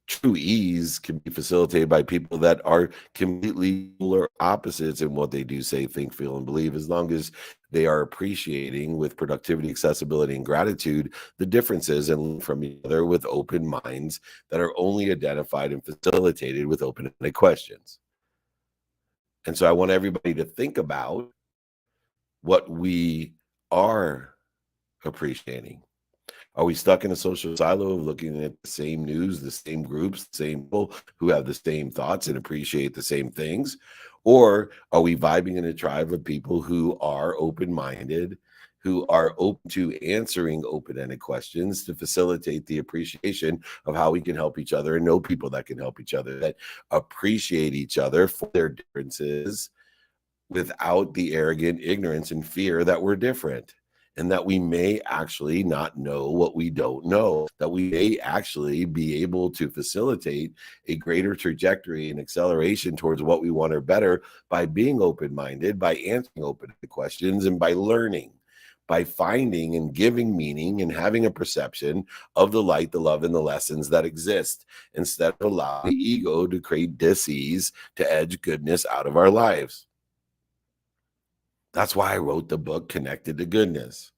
True ease can be facilitated by people that are completely polar opposites in what they do, say, think, feel, and believe, as long as they are appreciating with productivity, accessibility, and gratitude the differences and learn from each other with open minds that are only identified and facilitated with open-ended questions. And so I want everybody to think about what we are appreciating. Are we stuck in a social silo of looking at the same news, the same groups, the same people who have the same thoughts and appreciate the same things? Or are we vibing in a tribe of people who are open-minded, who are open to answering open-ended questions to facilitate the appreciation of how we can help each other and know people that can help each other, that appreciate each other for their differences without the arrogant ignorance and fear that we're different, and that we may actually not know what we don't know, that we may actually be able to facilitate a greater trajectory and acceleration towards what we want or better by being open-minded, by answering open questions, and by learning, by finding and giving meaning and having a perception of the light, the love, and the lessons that exist, instead of allowing the ego to create dis-ease to edge goodness out of our lives. That's why I wrote the book Connected to Goodness,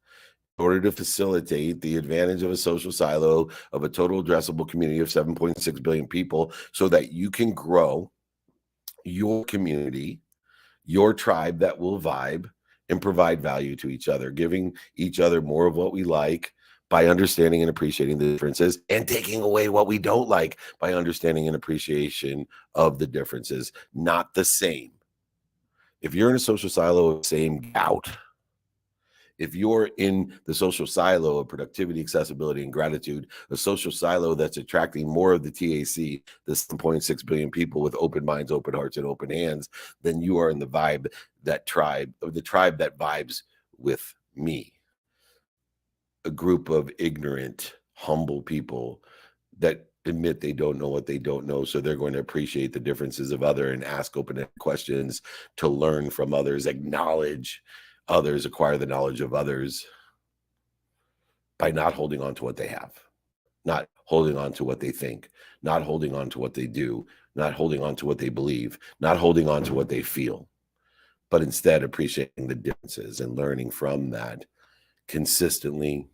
in order to facilitate the advantage of a social silo of a total addressable community of 7.6 billion people, so that you can grow your community, your tribe that will vibe and provide value to each other, giving each other more of what we like by understanding and appreciating the differences, and taking away what we don't like by understanding and appreciation of the differences, not the same. If you're in a social silo of same gout, if you're in the social silo of productivity, accessibility, and gratitude, a social silo that's attracting more of the TAC, the 7.6 billion people with open minds, open hearts, and open hands, then you are in the vibe, that tribe, or the tribe that vibes with me. A group of ignorant, humble people that admit they don't know what they don't know, so they're going to appreciate the differences of other and ask open questions to learn from others, acknowledge others, acquire the knowledge of others by not holding on to what they have, not holding on to what they think, not holding on to what they do, not holding on to what they believe, not holding on to what they feel, but instead appreciating the differences and learning from that consistently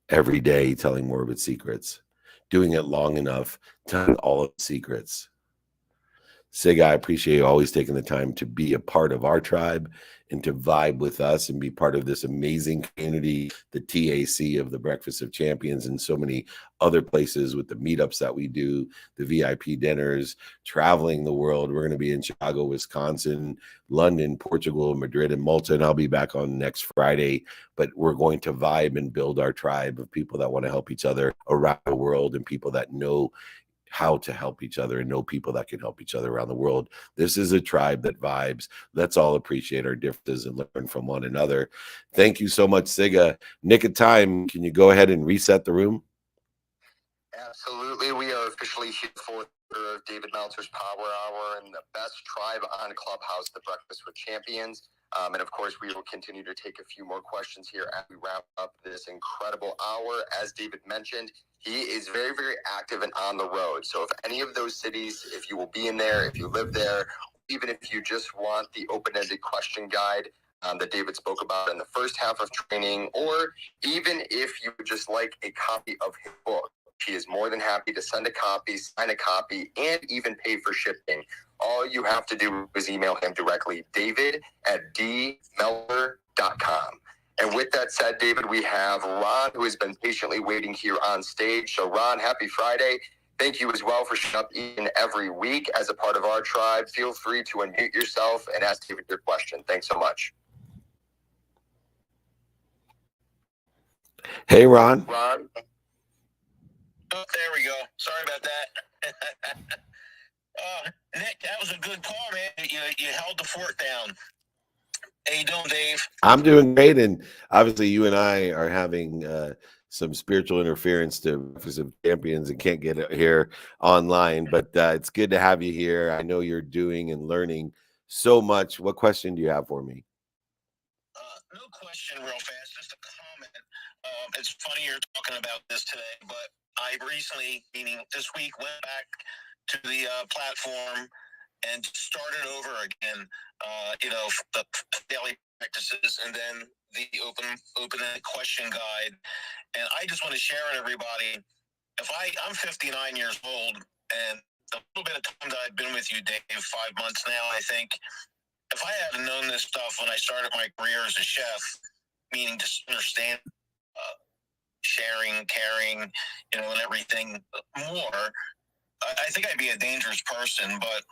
every day, telling more of its secrets, doing it long enough, telling all of the secrets. Sig, I appreciate you always taking the time to be a part of our tribe and to vibe with us and be part of this amazing community, the TAC of the Breakfast of Champions, and so many other places with the meetups that we do, the VIP dinners, traveling the world. We're going to be in Chicago, Wisconsin, London, Portugal, Madrid, and Malta, and I'll be back on next Friday. But we're going to vibe and build our tribe of people that want to help each other around the world, and people that know how to help each other and know people that can help each other around the world. This is a tribe that vibes. Let's all appreciate our differences and learn from one another. Thank you so much, Siga. Nick of time, can you go ahead and reset the room? Absolutely. We are officially here for David Meltzer's Power Hour and the best tribe on Clubhouse, the Breakfast with Champions. And of course, we will continue to take a few more questions here as we wrap up this incredible hour. As David mentioned, he is very, very active and on the road. So if any of those cities, if you will be in there, if you live there, even if you just want the open-ended question guide that David spoke about in the first half of training, or even if you would just like a copy of his book, he is more than happy to send a copy, sign a copy, and even pay for shipping. All you have to do is email him directly, david@dmeltzer.com. And with that said, David, we have Ron, who has been patiently waiting here on stage. So Ron, happy Friday. Thank you as well for showing up each and every week as a part of our tribe. Feel free to unmute yourself and ask David your question. Thanks so much. Hey, Ron. Ron. Oh, there we go. Sorry about that. Nick, that was a good call, man. You held the fort down. How you doing, Dave? I'm doing great, and obviously you and I are having some spiritual interference to Breakfast of Champions and can't get it here online, but it's good to have you here. I know you're doing and learning so much. What question do you have for me? No question, real fast, just a comment. It's funny you're talking about this today, but I recently, meaning this week, went back to the platform and started over again. The daily practices and then the open question guide. And I just want to share with everybody. I'm 59 years old, and the little bit of time that I've been with you, Dave, 5 months now, I think. If I hadn't known this stuff when I started my career as a chef, meaning just understand sharing, caring, and everything more, I think I'd be a dangerous person. But,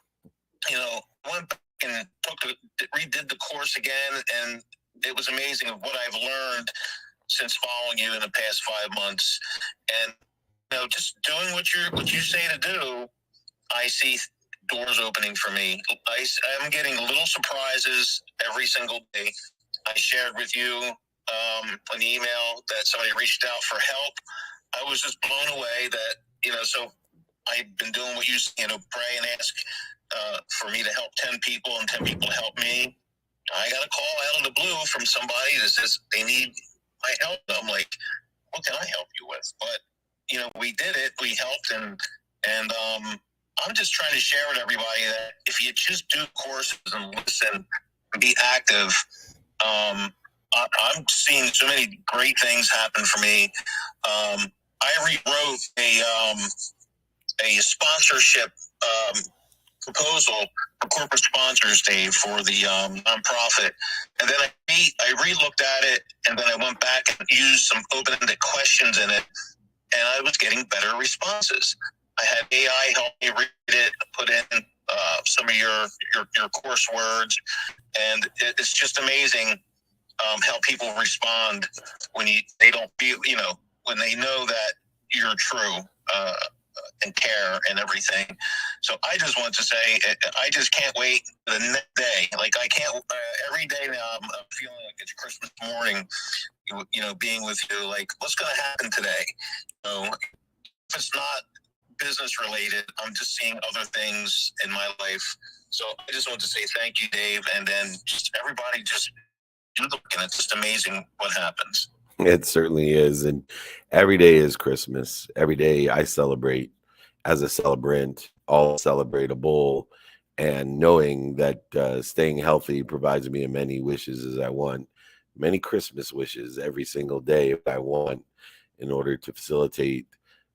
went and redid the course again, and it was amazing of what I've learned since following you in the past 5 months. And just doing what you say to do, I see doors opening for me. I'm getting little surprises every single day. I shared with you an email that somebody reached out for help. I was just blown away that, so I've been doing what you pray and ask for me to help 10 people and 10 people to help me. I got a call out of the blue from somebody that says they need my help. I'm like, what can I help you with? But, we did it. We helped. And I'm just trying to share with everybody that if you just do courses and listen and be active, I'm seeing so many great things happen for me. I rewrote a sponsorship proposal for corporate sponsors, Dave, for the nonprofit. And then I re-looked at it, and then I went back and used some open-ended questions in it, and I was getting better responses. I had AI help me read it, put in some of your course words, and it's just amazing how people respond when they don't feel, when they know that you're true and care and everything. So I just want to say, I just can't wait the next day. Like I can't, every day now I'm feeling like it's Christmas morning, being with you, like what's going to happen today? If it's not business related, I'm just seeing other things in my life. So I just want to say thank you, Dave. And then just everybody just do the work, and it's just amazing what happens. It certainly is. And every day is Christmas. Every day I celebrate as a celebrant, all celebratable, and knowing that staying healthy provides me as many wishes as I want, many Christmas wishes every single day if I want, in order to facilitate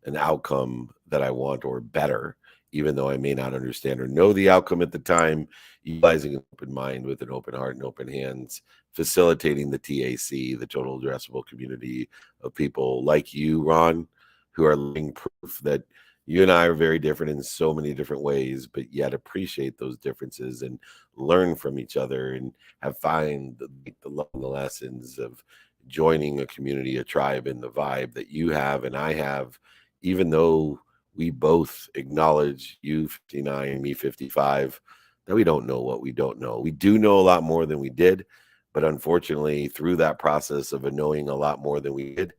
an outcome that I want or better, even though I may not understand or know the outcome at the time, utilizing an open mind with an open heart and open hands, facilitating the TAC, the total addressable community of people like you, Ron, who are living proof that you and I are very different in so many different ways, but yet appreciate those differences and learn from each other and find the love and the lessons of joining a community, a tribe, and the vibe that you have and I have, even though we both acknowledge, you 59, me 55, that we don't know what we don't know. We do know a lot more than we did, but unfortunately, through that process of knowing a lot more than we did,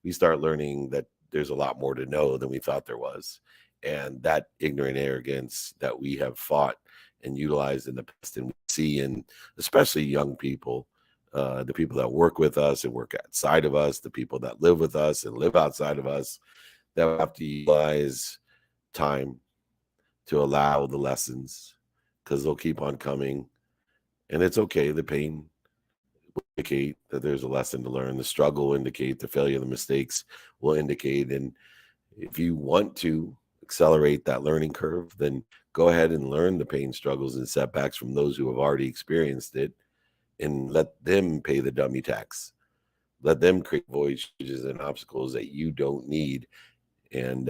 we start learning that there's a lot more to know than we thought there was. And that ignorant arrogance that we have fought and utilized in the past, and we see in especially young people, the people that work with us and work outside of us, the people that live with us and live outside of us, that we have to utilize time to allow the lessons, because they'll keep on coming. And it's okay. The pain will indicate that there's a lesson to learn. The struggle will indicate, the failure, the mistakes will indicate. And if you want to accelerate that learning curve, then go ahead and learn the pain, struggles, and setbacks from those who have already experienced it, and let them pay the dummy tax. Let them create voids and obstacles that you don't need. And,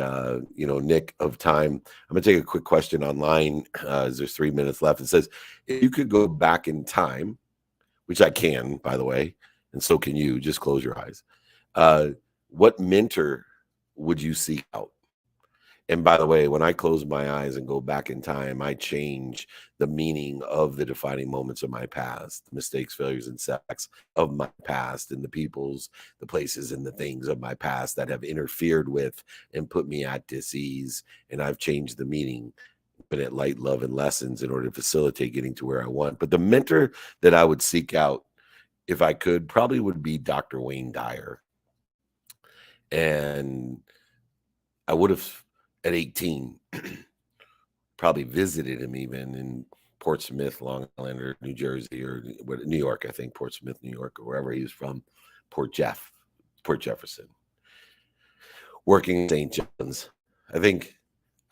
Nick of time, I'm going to take a quick question online as there's 3 minutes left. It says, if you could go back in time, which I can, by the way, and so can you, just close your eyes. What mentor would you seek out? And by the way, when I close my eyes and go back in time, I change the meaning of the defining moments of my past, the mistakes, failures, and setbacks of my past, and the peoples, the places, and the things of my past that have interfered with and put me at dis-ease. And I've changed the meaning, but at light, love, and lessons in order to facilitate getting to where I want. But the mentor that I would seek out, if I could, probably would be Dr. Wayne Dyer. And I would have, at 18, probably visited him even in Portsmouth, Long Island, or New Jersey, or New York, I think, Portsmouth, New York, or wherever he was from, Port Jefferson, working in St. John's. I think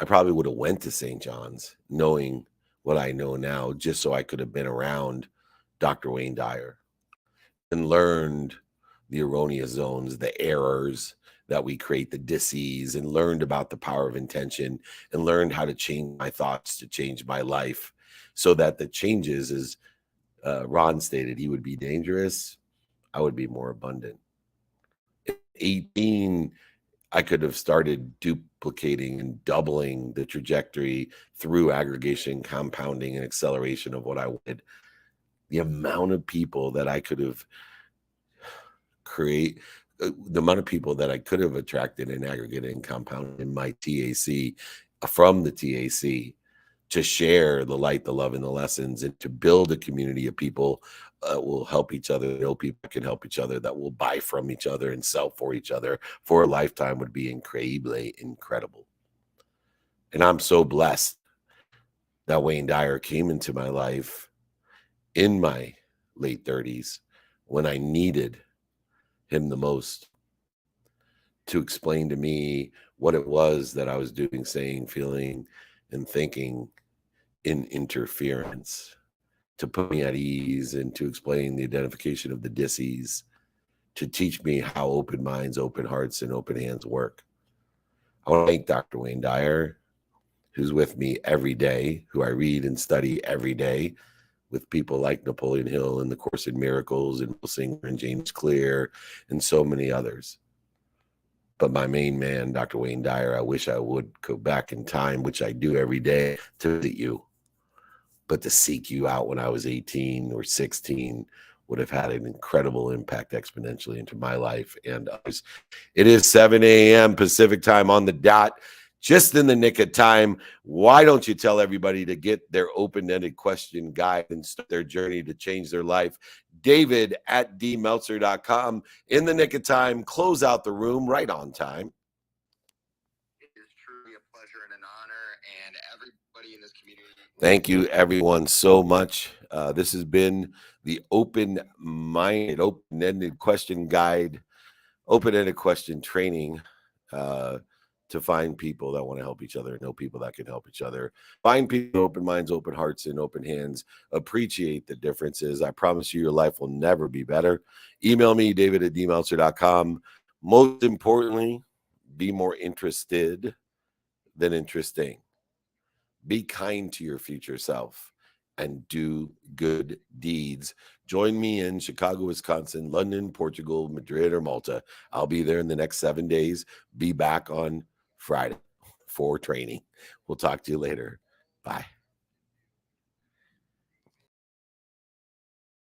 I probably would have went to St. John's knowing what I know now, just so I could have been around Dr. Wayne Dyer and learned the erroneous zones, the errors that we create, the dis-ease, and learned about the power of intention, and learned how to change my thoughts to change my life, so that the changes, as Ron stated, he would be dangerous, I would be more abundant. At 18, I could have started duplicating and doubling the trajectory through aggregation, compounding, and acceleration of what I wanted. The amount of people that I could have the amount of people that I could have attracted and aggregated and compounded in my TAC, from the TAC, to share the light, the love, and the lessons, and to build a community of people will help each other, know people can help each other, that will buy from each other and sell for each other for a lifetime, would be incredible. And I'm so blessed that Wayne Dyer came into my life in my late 30s when I needed him the most, to explain to me what it was that I was doing, saying, feeling, and thinking in interference, to put me at ease, and to explain the identification of the dissies, to teach me how open minds, open hearts, and open hands work. I want to thank Dr. Wayne Dyer, who's with me every day, who I read and study every day, with people like Napoleon Hill and the Course in Miracles and Will Singer and James Clear and so many others. But my main man, Dr. Wayne Dyer, I wish I would go back in time, which I do every day, to visit you. But to seek you out when I was 18 or 16 would have had an incredible impact exponentially into my life and others. It is 7 a.m. Pacific time on the dot, just in the nick of time. Why don't you tell everybody to get their open-ended question guide and start their journey to change their life? David at dmeltzer.com. In the nick of time, close out the room right on time. It is truly a pleasure and an honor, and everybody in this community. Thank you, everyone, so much. This has been the open-minded, open-ended question guide, open-ended question training, to find people that want to help each other, know people that can help each other, find people, open minds, open hearts, and open hands, appreciate the differences. I promise you, your life will never be better. Email me, David at dmeltzer.com. Most importantly, be more interested than interesting. Be kind to your future self and do good deeds. Join me in Chicago, Wisconsin, London, Portugal, Madrid, or Malta. I'll be there in the next 7 days. Be back on Friday for training. We'll talk to you later. Bye.